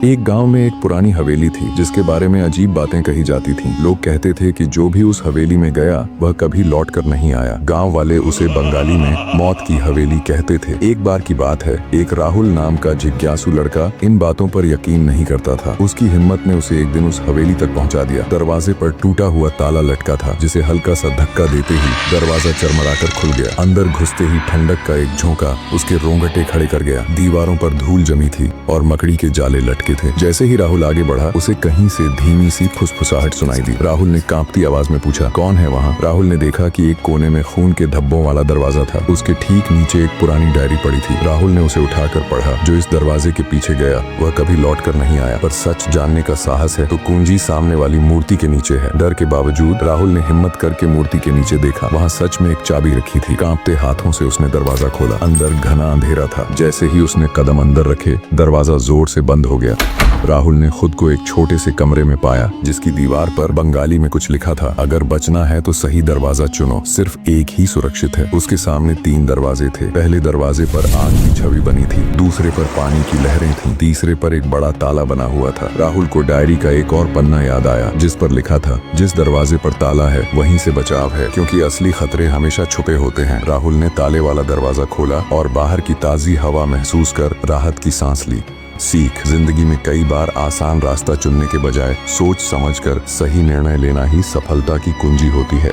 एक गांव में एक पुरानी हवेली थी जिसके बारे में अजीब बातें कही जाती थीं। लोग कहते थे कि जो भी उस हवेली में गया वह कभी लौट कर नहीं आया। गांव वाले उसे बंगाली में मौत की हवेली कहते थे। एक बार की बात है, एक राहुल नाम का जिज्ञासु लड़का इन बातों पर यकीन नहीं करता था। उसकी हिम्मत ने उसे एक दिन उस हवेली तक पहुंचा दिया। दरवाजे पर टूटा हुआ ताला लटका था, जिसे हल्का सा धक्का देते ही दरवाजा चरमराकर खुल गया। अंदर घुसते ही ठंडक का एक झोंका उसके रोंगटे खड़े कर गया। दीवारों पर धूल जमी थी और मकड़ी के जाले लटके थे। जैसे ही राहुल आगे बढ़ा, उसे कहीं से धीमी सी फुसफुसाहट सुनाई दी। राहुल ने कांपती आवाज में पूछा, कौन है वहाँ? राहुल ने देखा कि एक कोने में खून के धब्बों वाला दरवाजा था। उसके ठीक नीचे एक पुरानी डायरी पड़ी थी। राहुल ने उसे उठाकर पढ़ा, जो इस दरवाजे के पीछे गया वह कभी लौट कर नहीं आया, पर सच जानने का साहस है तो कुंजी सामने वाली मूर्ति के नीचे है। डर के बावजूद राहुल ने हिम्मत करके मूर्ति के नीचे देखा। वहाँ सच में एक चाबी रखी थी। कांपते हाथों से उसने दरवाजा खोला। अंदर घना अंधेरा था। जैसे ही उसने कदम अंदर रखे, दरवाजा जोर से बंद हो गया। राहुल ने खुद को एक छोटे से कमरे में पाया, जिसकी दीवार पर बंगाली में कुछ लिखा था, अगर बचना है तो सही दरवाजा चुनो, सिर्फ एक ही सुरक्षित है। उसके सामने 3 दरवाजे थे। पहले दरवाजे पर आग की छवि बनी थी, दूसरे पर पानी की लहरें थीं, तीसरे पर एक बड़ा ताला बना हुआ था। राहुल को डायरी का एक और पन्ना याद आया, जिस पर लिखा था, जिस दरवाजे पर ताला है वहीं से बचाव है, क्योंकि असली खतरे हमेशा छुपे होते हैं। राहुल ने ताले वाला दरवाजा खोला और बाहर की ताजी हवा महसूस कर राहत की सांस ली। सीख, जिंदगी में कई बार आसान रास्ता चुनने के बजाय सोच समझकर सही निर्णय लेना ही सफलता की कुंजी होती है।